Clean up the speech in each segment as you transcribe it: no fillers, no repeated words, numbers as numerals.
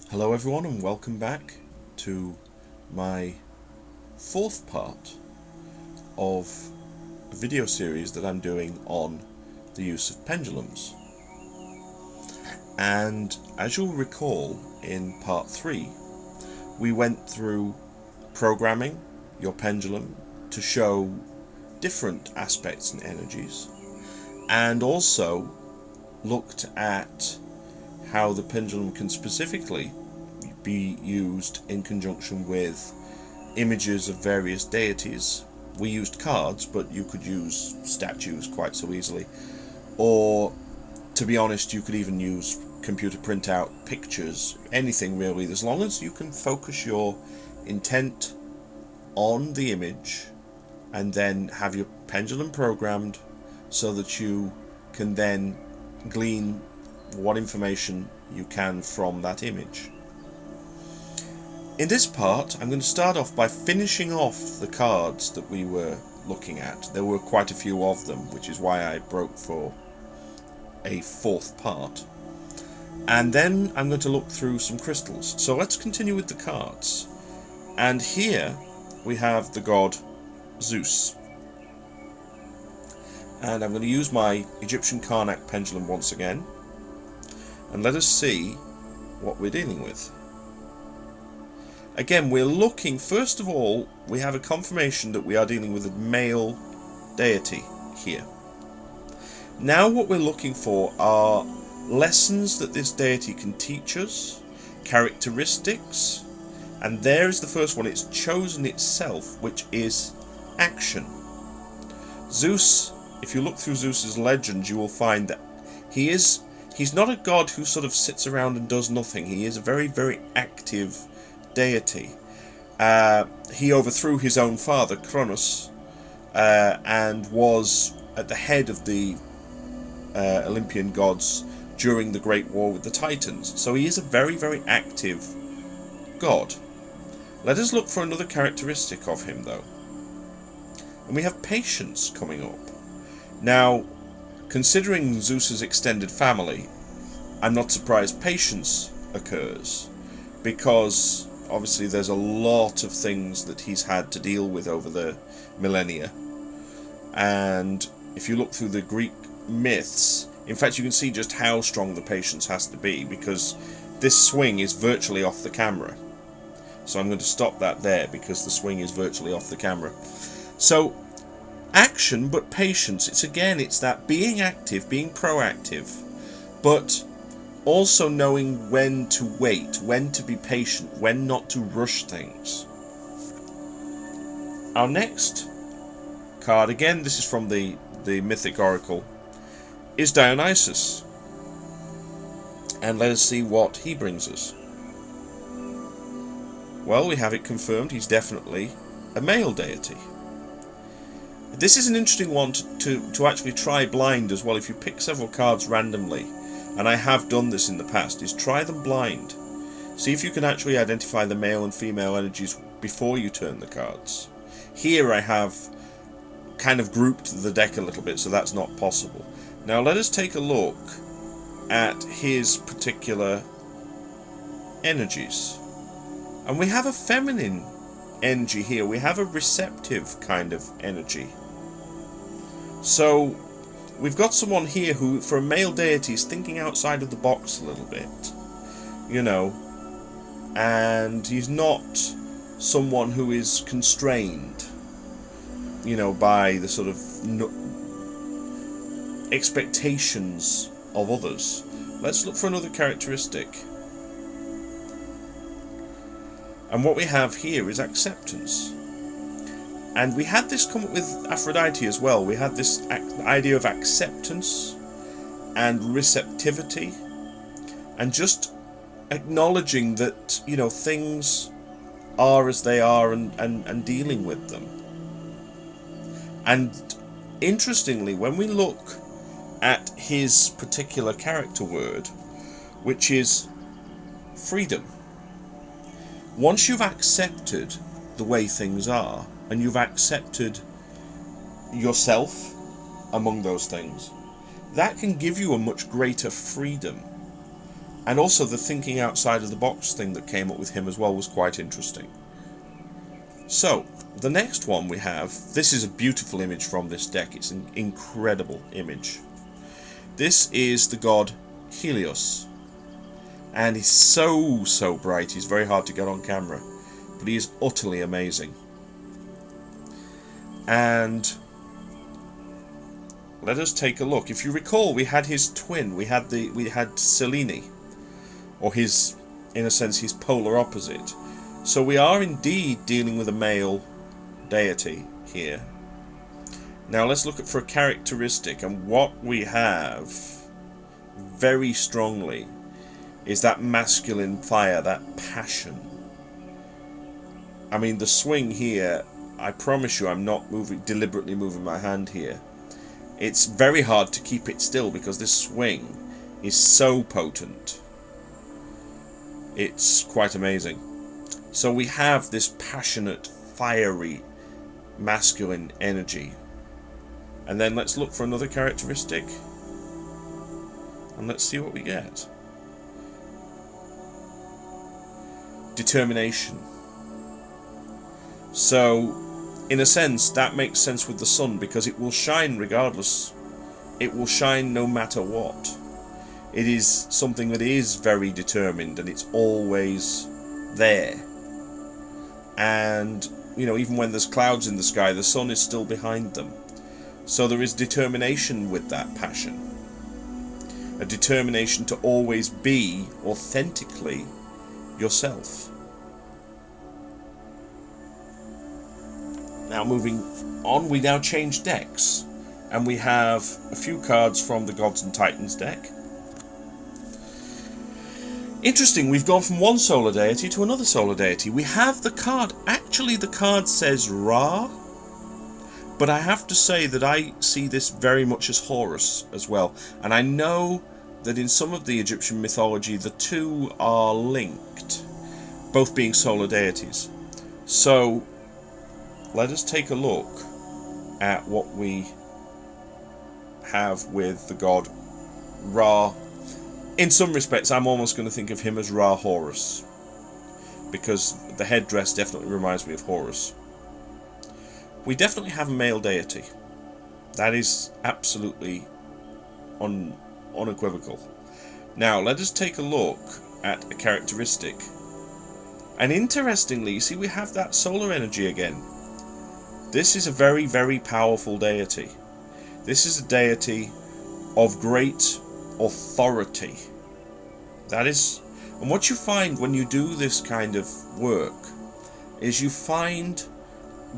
Hello everyone and welcome back to my fourth part of a video series that I'm doing on the use of pendulums. And as you'll recall, in part 3 we went through programming your pendulum to show different aspects and energies, and also looked at how the pendulum can specifically be used in conjunction with images of various deities. We used cards, but you could use statues quite so easily, or to be honest, you could even use computer printout pictures, anything really, as long as you can focus your intent on the image and then have your pendulum programmed so that you can then glean what information you can from that image. In this part, I'm going to start off by finishing off the cards that we were looking at. There were quite a few of them, which is why I broke for a fourth part. And then I'm going to look through some crystals. So let's continue with the cards. And here we have the god Zeus. And I'm going to use my Egyptian Karnak pendulum once again. And let us see what we're dealing with. Again, we're looking, first of all, we have a confirmation that we are dealing with a male deity here. Now what we're looking for are lessons that this deity can teach us, characteristics, and there is the first one. It's chosen itself, which is action. Zeus, if you look through Zeus's legend, you will find that he's not a god who sort of sits around and does nothing. He is a very, very active deity. He overthrew his own father, Cronus, and was at the head of the Olympian gods during the Great War with the Titans. So he is a very, very active god. Let us look for another characteristic of him, though. And we have patience coming up. Now, considering Zeus's extended family, I'm not surprised patience occurs, because obviously there's a lot of things that he's had to deal with over the millennia. And if you look through the Greek myths, in fact you can see just how strong the patience has to be, because this swing is virtually off the camera. So I'm going to stop that there, because the swing is virtually off the camera. So action but patience. It's that being active, being proactive, but also knowing when to wait, when to be patient, when not to rush things. Our next card, again this is from the mythic oracle, is Dionysus. And let us see what he brings us. Well, we have it confirmed, he's definitely a male deity. This is an interesting one to actually try blind as well. If you pick several cards randomly, and I have done this in the past, is try them blind. See if you can actually identify the male and female energies before you turn the cards. Here I have kind of grouped the deck a little bit, so that's not possible. Now let us take a look at his particular energies. And we have a feminine energy here. We have a receptive kind of energy. So we've got someone here who, for a male deity, is thinking outside of the box a little bit, you know, and he's not someone who is constrained, you know, by the sort of expectations of others. Let's look for another characteristic. And what we have here is acceptance. And we had this come up with Aphrodite as well. We had this idea of acceptance and receptivity, and just acknowledging that, you know, things are as they are, and dealing with them. And interestingly, when we look at his particular character word, which is freedom, once you've accepted the way things are, and you've accepted yourself among those things, that can give you a much greater freedom And also the thinking outside of the box thing that came up with him as well was quite interesting. So, the next one we have, this is a beautiful image from this deck. It's an incredible image. This is the god Helios. And he's so bright, he's very hard to get on camera. But he is utterly amazing. And let us take a look. If you recall, we had his twin, we had Selene, or his, in a sense, his polar opposite. So we are indeed dealing with a male deity here. Now let's look at for a characteristic, and what we have very strongly is that masculine fire, that passion. I mean, the swing here, I promise you I'm not deliberately moving my hand here. It's very hard to keep it still because this swing is so potent. It's quite amazing. So we have this passionate, fiery, masculine energy. And then let's look for another characteristic. And let's see what we get. Determination. So, in a sense, that makes sense with the sun because it will shine regardless. It will shine no matter what. It is something that is very determined and it's always there. And, you know, even when there's clouds in the sky, the sun is still behind them. So there is determination with that passion. A determination to always be authentically yourself. Now moving on, we now change decks. And we have a few cards from the Gods and Titans deck. Interesting, we've gone from one solar deity to another solar deity. We have the card, actually the card says Ra, but I have to say that I see this very much as Horus as well. And I know that in some of the Egyptian mythology the two are linked, both being solar deities. So let us take a look at what we have with the god Ra. In some respects, I'm almost going to think of him as Ra Horus, because the headdress definitely reminds me of Horus. We definitely have a male deity. That is absolutely unequivocal. Now, let us take a look at a characteristic. And interestingly, you see, we have that solar energy again. This is a very powerful deity. This is a deity of great authority. That is, and what you find when you do this kind of work is you find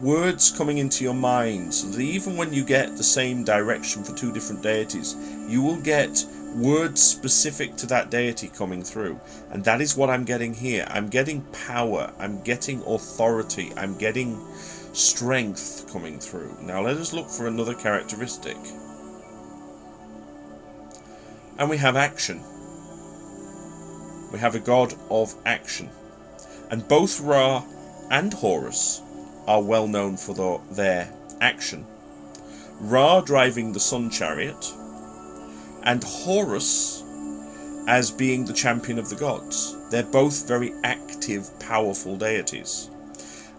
words coming into your mind, so that even when you get the same direction for two different deities, you will get words specific to that deity coming through. And that is what I'm getting here. I'm getting power, I'm getting authority, I'm getting strength coming through. Now let us look for another characteristic. And we have action. We have a god of action. And both Ra and Horus are well known for their action. Ra driving the sun chariot, and Horus as being the champion of the gods. They're both very active, powerful deities.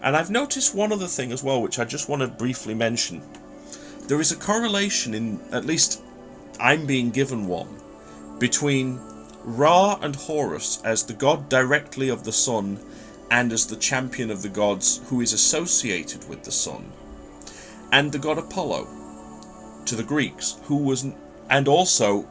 And I've noticed one other thing as well, which I just want to briefly mention. There is a correlation, in at least I'm being given one, between Ra and Horus as the god directly of the sun and as the champion of the gods who is associated with the sun, and the god Apollo to the Greeks, who was, and also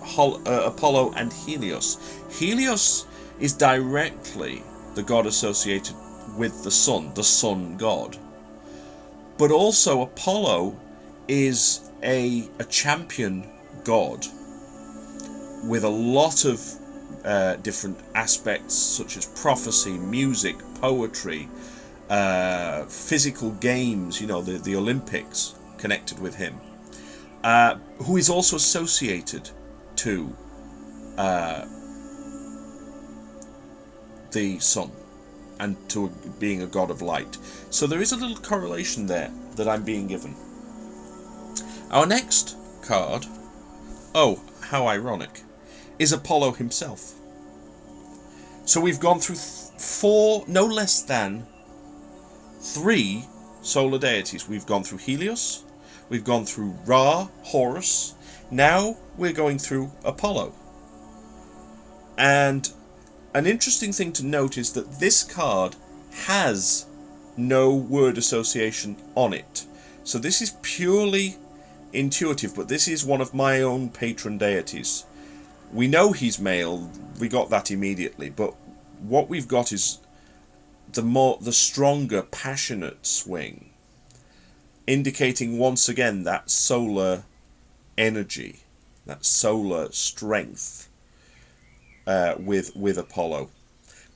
Apollo and Helios. Helios is directly the god associated with the sun god, but also Apollo is a champion god with a lot of different aspects such as prophecy, music, poetry, physical games, you know, the Olympics connected with him, who is also associated to the sun and to being a god of light. So there is a little correlation there that I'm being given. Our next card, oh, how ironic, is Apollo himself. So we've gone through four, no less than 3 solar deities. We've gone through Helios, we've gone through Ra, Horus, now we're going through Apollo. And an interesting thing to note is that this card has no word association on it. So this is purely intuitive, but this is one of my own patron deities. We know he's male, we got that immediately, but what we've got is the stronger, passionate swing, indicating once again that solar energy, that solar strength with Apollo.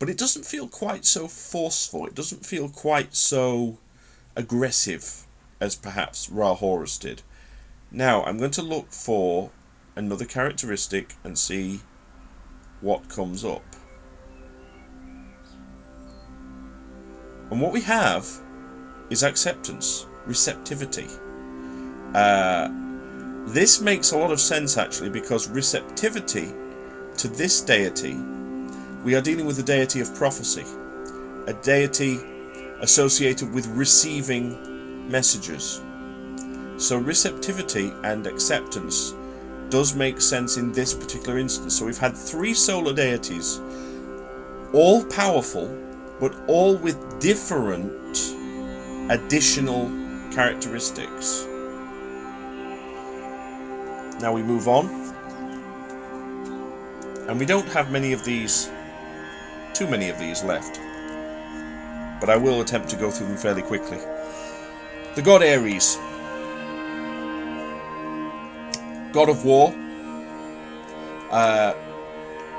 But it doesn't feel quite so forceful, it doesn't feel quite so aggressive as perhaps Ra Horus did. Now I'm going to look for another characteristic and see what comes up. And what we have is acceptance, receptivity. This makes a lot of sense actually, because receptivity to this deity, we are dealing with the deity of prophecy, a deity associated with receiving messages. So receptivity and acceptance does make sense in this particular instance. So we've had 3 solar deities, all powerful, but all with different additional characteristics. Now we move on, and we don't have too many of these left, but I will attempt to go through them fairly quickly. The god Ares, god of war.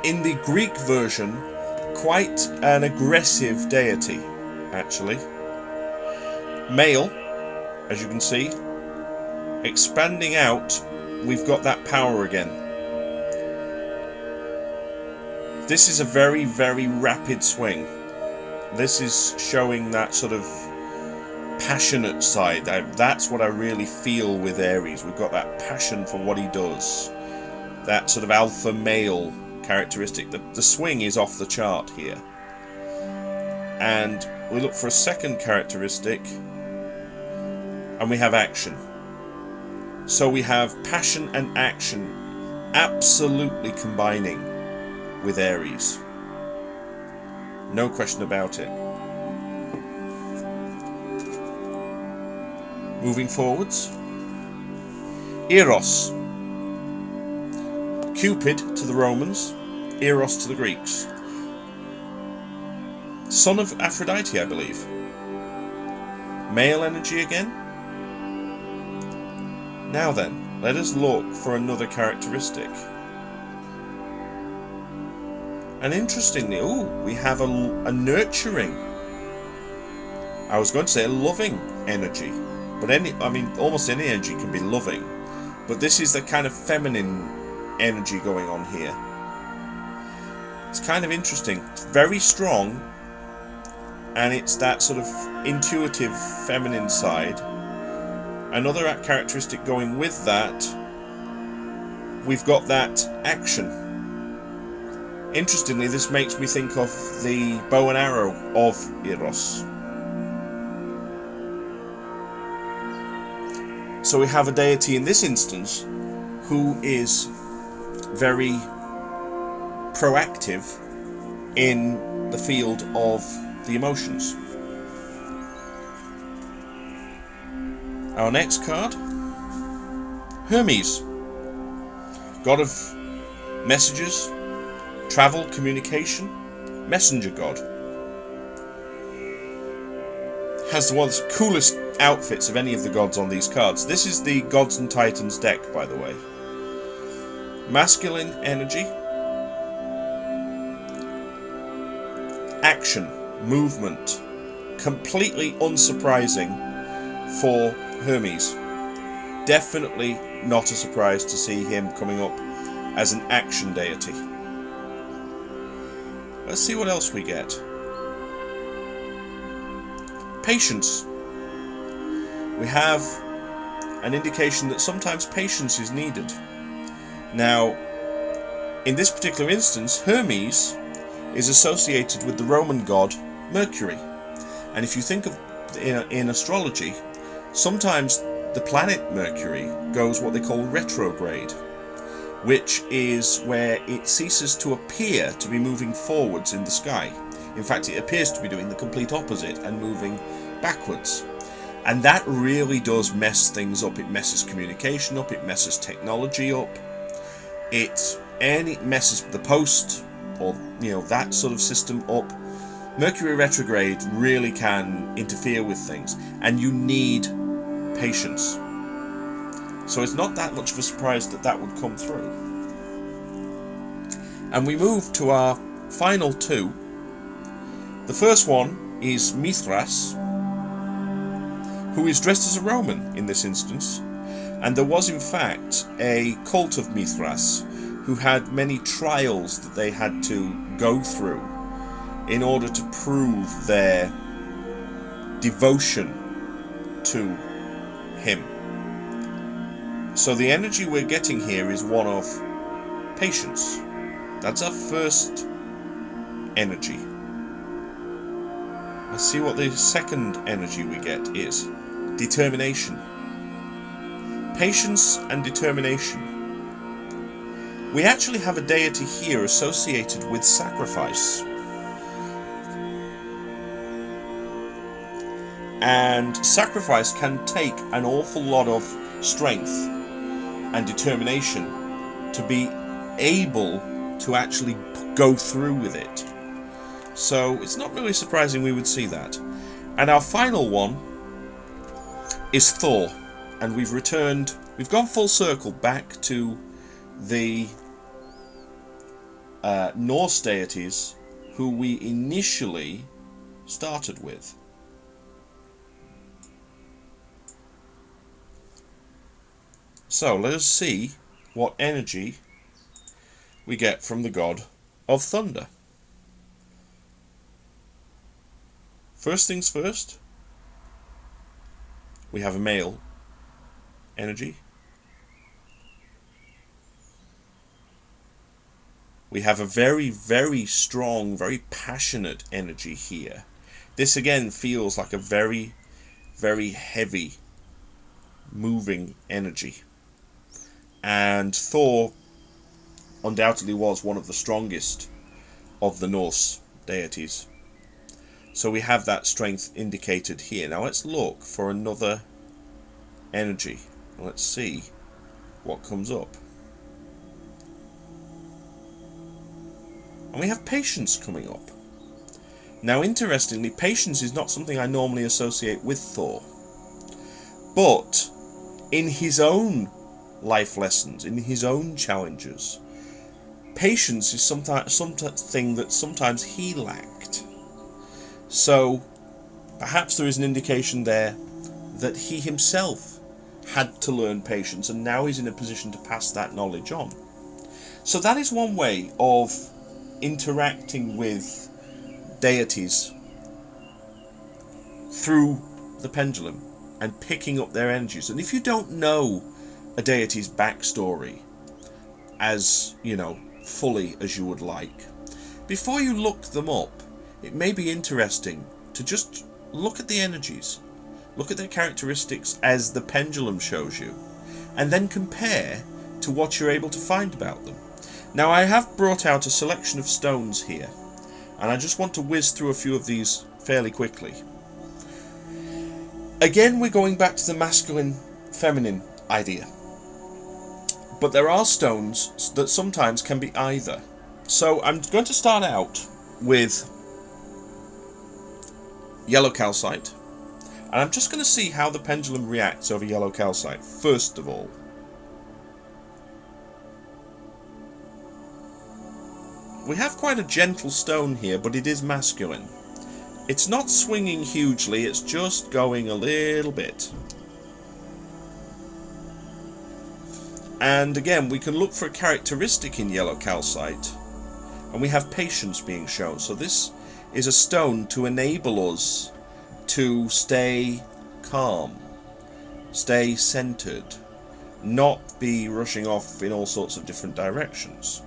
In the Greek version, quite an aggressive deity, actually. Male, as you can see, expanding out, we've got that power again. This is a very, very rapid swing. This is showing that sort of passionate side. That's what I really feel with Ares. We've got that passion for what he does. That sort of alpha male characteristic. The swing is off the chart here. And we look for a second characteristic, and we have action. So we have passion and action absolutely combining with Ares. No question about it. Moving forwards. Eros. Cupid to the Romans, Eros to the Greeks. Son of Aphrodite, I believe. Male energy again. Now then, let us look for another characteristic. And interestingly, we have a nurturing, I was going to say a loving energy, but almost any energy can be loving, but this is the kind of feminine energy going on here. It's kind of interesting. It's very strong, and it's that sort of intuitive feminine side. Another characteristic going with that, we've got that action. Interestingly, this makes me think of the bow and arrow of Eros. So we have a deity in this instance who is very proactive in the field of the emotions. Our next card, Hermes, god of messages, travel, communication, messenger god. Has one of the coolest outfits of any of the gods on these cards. This is the Gods and Titans deck, by the way. Masculine energy, action, movement, completely unsurprising for Hermes. Definitely not a surprise to see him coming up as an action deity. Let's see what else we get. Patience. We have an indication that sometimes patience is needed. Now, in this particular instance, Hermes is associated with the Roman god Mercury. And if you think of in astrology, sometimes the planet Mercury goes what they call retrograde, which is where it ceases to appear to be moving forwards in the sky. In fact, it appears to be doing the complete opposite and moving backwards. And that really does mess things up. It messes communication up, it messes technology up, it messes the post, or that sort of system up. Mercury retrograde really can interfere with things, and you need patience. So it's not that much of a surprise that that would come through. And we move to our final two. The first one is Mithras, who is dressed as a Roman in this instance, and there was in fact a cult of Mithras who had many trials that they had to go through in order to prove their devotion to him. So the energy we're getting here is one of patience. That's our first energy. Let's see what the second energy we get is. Determination. Patience and determination. We actually have a deity here associated with sacrifice. And sacrifice can take an awful lot of strength and determination to be able to actually go through with it. So it's not really surprising we would see that. And our final one is Thor. And we've gone full circle back to the Norse deities who we initially started with. So let us see what energy we get from the god of thunder. First things first, we have a male energy. We have a very, very strong, very passionate energy here. This again feels like a very, very heavy, moving energy. And Thor undoubtedly was one of the strongest of the Norse deities. So we have that strength indicated here. Now let's look for another energy. Let's see what comes up. And we have patience coming up. Now interestingly, patience is not something I normally associate with Thor. But in his own life lessons, in his own challenges, patience is something that sometimes he lacked. So perhaps there is an indication there that he himself had to learn patience, and now he's in a position to pass that knowledge on. So that is one way of interacting with deities through the pendulum and picking up their energies. And if you don't know a deity's backstory as, fully as you would like, before you look them up, it may be interesting to just look at the energies, look at their characteristics as the pendulum shows you, and then compare to what you're able to find about them. Now I have brought out a selection of stones here, and I just want to whiz through a few of these fairly quickly. Again, we're going back to the masculine-feminine idea. But there are stones that sometimes can be either. So I'm going to start out with yellow calcite. And I'm just going to see how the pendulum reacts over yellow calcite, first of all. We have quite a gentle stone here, but it is masculine. It's not swinging hugely, it's just going a little bit. And again, we can look for a characteristic in yellow calcite, and we have patience being shown. So this is a stone to enable us to stay calm, stay centered, not be rushing off in all sorts of different directions.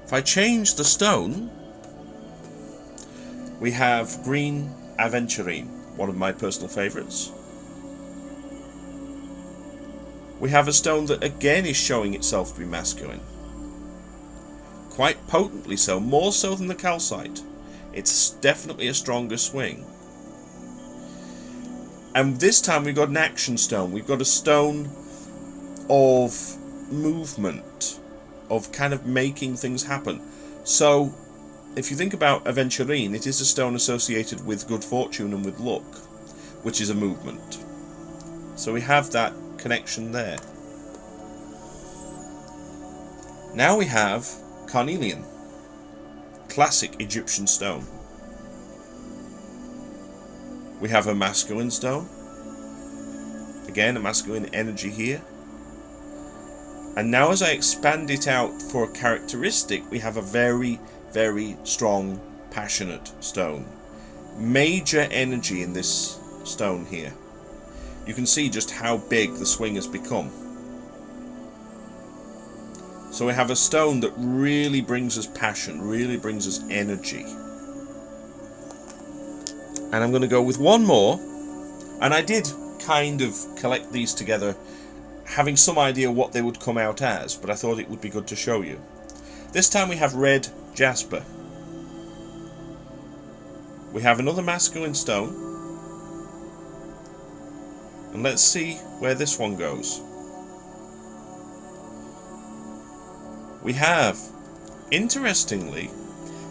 If I change the stone, we have green aventurine, one of my personal favourites. We have a stone that again is showing itself to be masculine. Quite potently so, more so than the calcite. It's definitely a stronger swing. And this time we've got an action stone. We've got a stone of movement, of kind of making things happen. So if you think about aventurine, it is a stone associated with good fortune and with luck, which is a movement. So we have that connection there. Now we have carnelian, classic Egyptian stone. We have a masculine stone, again a masculine energy here. And now as I expand it out for a characteristic, we have a very, very strong, passionate stone. Major energy in this stone here. You can see just how big the swing has become. So we have a stone that really brings us passion, really brings us energy. And I'm going to go with one more. And I did kind of collect these together, having some idea what they would come out as, but I thought it would be good to show you. This time we have red jasper. We have another masculine stone. And let's see where this one goes. We have, interestingly,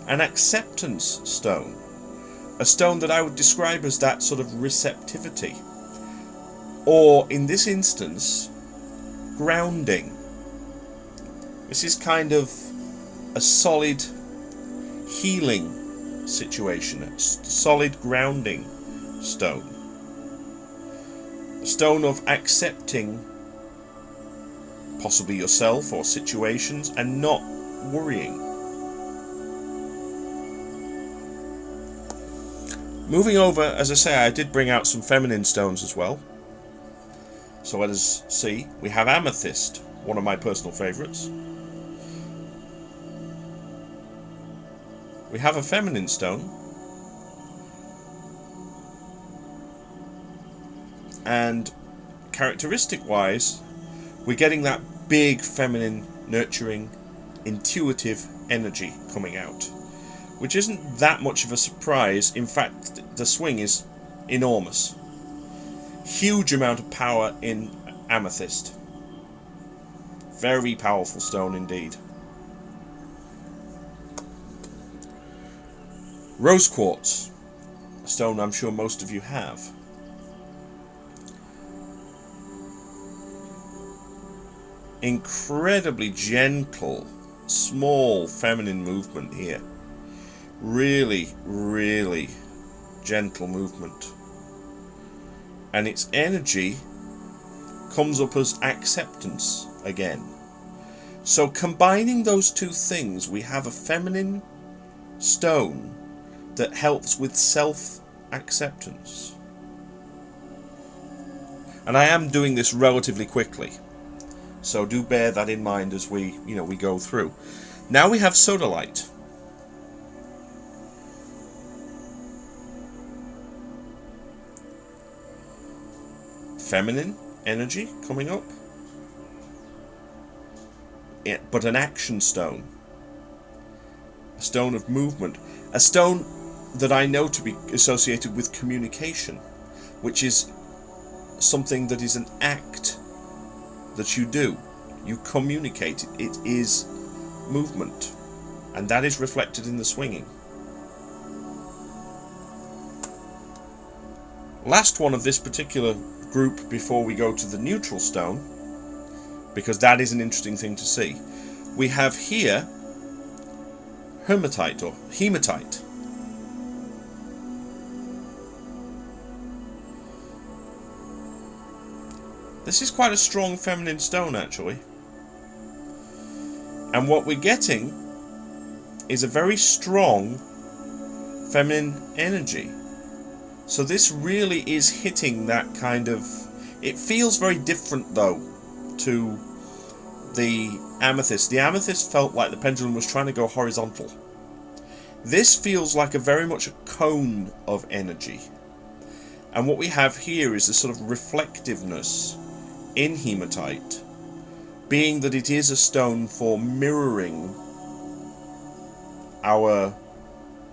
an acceptance stone. A stone that I would describe as that sort of receptivity. Or, in this instance, grounding. This is kind of a solid healing situation. A solid grounding stone. A stone of accepting possibly yourself or situations and not worrying. Moving over, as I say, I did bring out some feminine stones as well. So let us see. We have amethyst, one of my personal favourites. We have a feminine stone. And characteristic-wise, we're getting that big feminine, nurturing, intuitive energy coming out, which isn't that much of a surprise. In fact, the swing is enormous. Huge amount of power in amethyst. Very powerful stone indeed. Rose quartz, a stone I'm sure most of you have. Incredibly gentle, small, feminine movement here. Really, really gentle movement. And its energy comes up as acceptance again. So combining those two things, we have a feminine stone that helps with self-acceptance. And I am doing this relatively quickly, so do bear that in mind as we go through. Now we have sodalite. Feminine energy coming up, but an action stone. A stone of movement. A stone that I know to be associated with communication, which is something that is an act that you do. You communicate. It is movement. And that is reflected in the swinging. Last one of this particular group before we go to the neutral stone, because that is an interesting thing to see. We have here hematite or hematite. This is quite a strong feminine stone actually. And what we're getting is a very strong feminine energy. So this really is hitting that kind of... It feels very different though to the amethyst felt like the pendulum was trying to go horizontal. This feels like very much a cone of energy. And what we have here is this sort of reflectiveness in hematite, being that it is a stone for mirroring our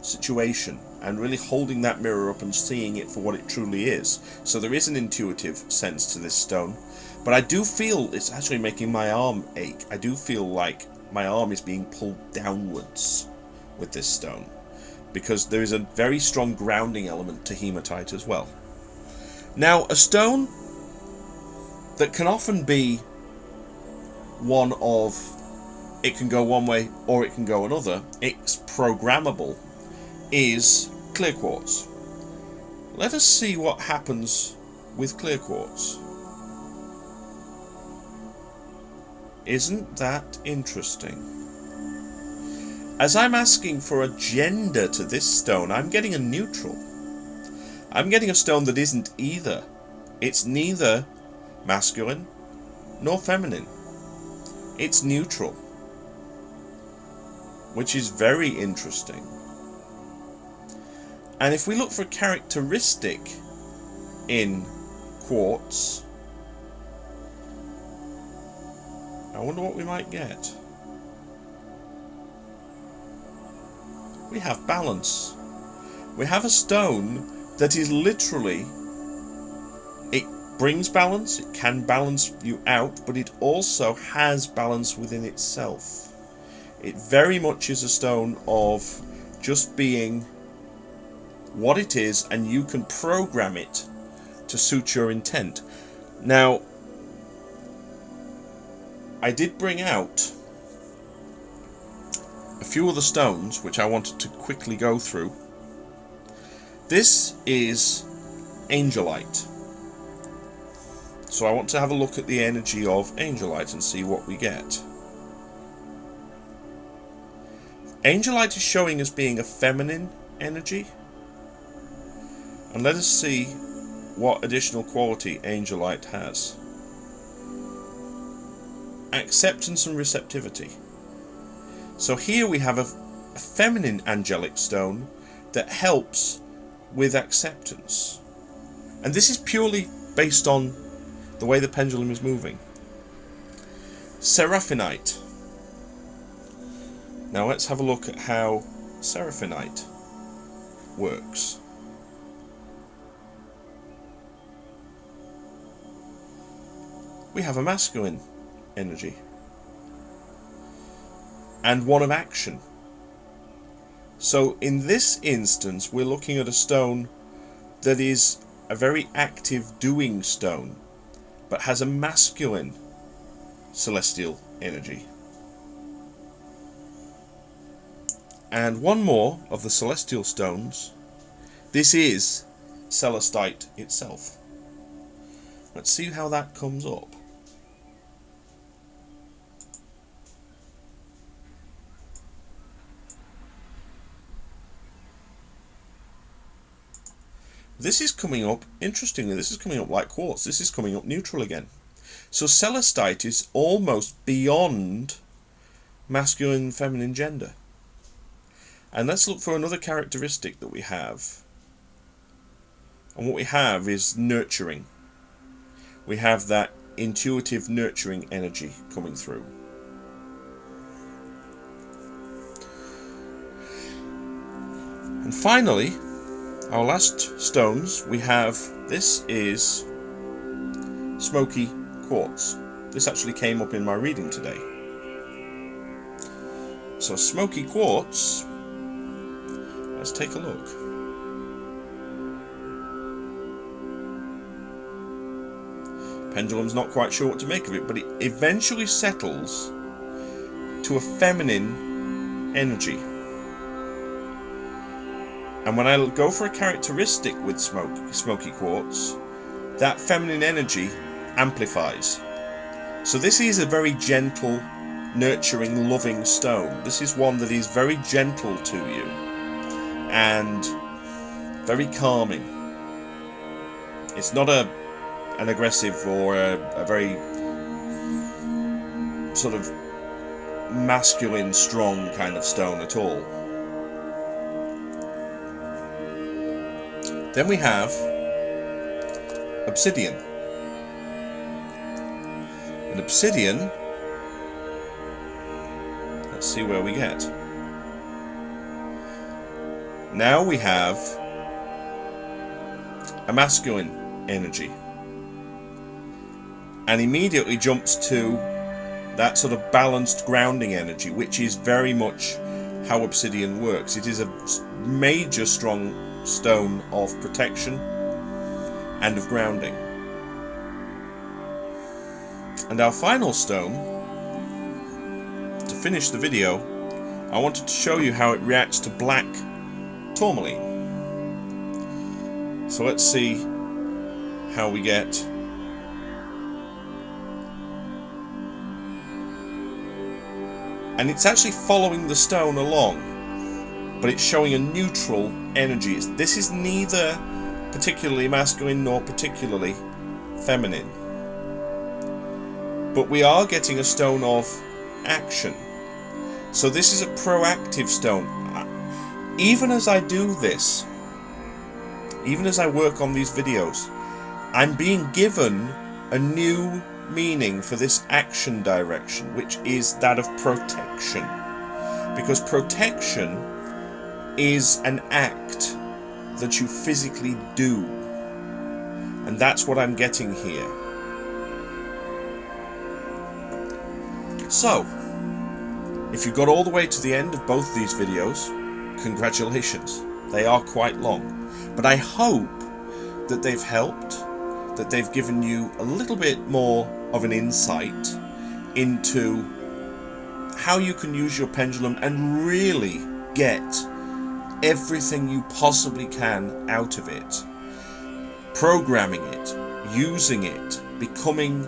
situation and really holding that mirror up and seeing it for what it truly is. So there is an intuitive sense to this stone, but I do feel it's actually making my arm ache. I do feel like my arm is being pulled downwards with this stone, because there is a very strong grounding element to hematite as well. Now, a stone that can often be one of, it can go one way or it can go another, it's programmable, is clear quartz. Let us see what happens with clear quartz. Isn't that interesting? As I'm asking for a gender to this stone, I'm getting a neutral. I'm getting a stone that isn't either. It's neither masculine nor feminine. It's neutral, which is very interesting. And if we look for a characteristic in quartz, I wonder what we might get. We have balance. We have a stone that is literally, it brings balance, it can balance you out, but it also has balance within itself. It very much is a stone of just being what it is, and you can program it to suit your intent. Now, I did bring out a few other stones which I wanted to quickly go through. This is angelite. So I want to have a look at the energy of angelite and see what we get. Angelite is showing as being a feminine energy. And let us see what additional quality angelite has. Acceptance and receptivity. So here we have a feminine angelic stone that helps with acceptance. And this is purely based on the way the pendulum is moving. Seraphinite. Now let's have a look at how seraphinite works. We have a masculine energy and one of action. So in this instance we're looking at a stone that is a very active doing stone, but has a masculine celestial energy. And one more of the celestial stones. This is celestite itself. Let's see how that comes up. This is coming up, interestingly, this is coming up like quartz. This is coming up neutral again. So celestite is almost beyond masculine and feminine gender. And let's look for another characteristic that we have. And what we have is nurturing. We have that intuitive nurturing energy coming through. And finally, our last stones, we have, this is smoky quartz. This actually came up in my reading today. So smoky quartz, let's take a look. Pendulum's not quite sure what to make of it, but it eventually settles to a feminine energy. And when I go for a characteristic with smoky quartz, that feminine energy amplifies. So this is a very gentle, nurturing, loving stone. This is one that is very gentle to you and very calming. It's not an aggressive or a very sort of masculine, strong kind of stone at all. Then we have obsidian. And obsidian, let's see where we get. Now we have a masculine energy, and immediately jumps to that sort of balanced grounding energy, which is very much how obsidian works. It is a major strong stone of protection and of grounding. And our final stone, to finish the video, I wanted to show you how it reacts to black tourmaline. So let's see how we get. And it's actually following the stone along, but it's showing a neutral energy. This is neither particularly masculine nor particularly feminine. But we are getting a stone of action. So this is a proactive stone. Even as I do this, even as I work on these videos, I'm being given a new meaning for this action direction, which is that of protection. Because protection is an act that you physically do. And that's what I'm getting here. So, if you got all the way to the end of both these videos, congratulations. They are quite long. But I hope that they've helped, that they've given you a little bit more of an insight into how you can use your pendulum and really get everything you possibly can out of it. Programming it, using it, becoming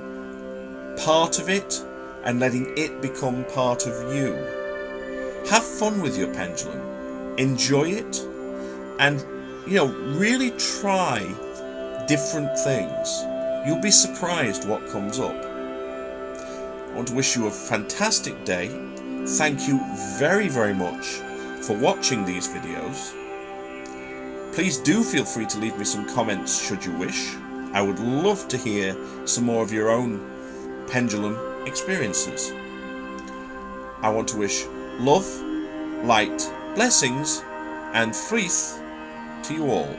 part of it, and letting it become part of you. Have fun with your pendulum. Enjoy it, and really try different things. You'll be surprised what comes up. I want to wish you a fantastic day. Thank you very, very much for watching these videos. Please do feel free to leave me some comments should you wish. I would love to hear some more of your own pendulum experiences. I want to wish love, light, blessings, and frith to you all.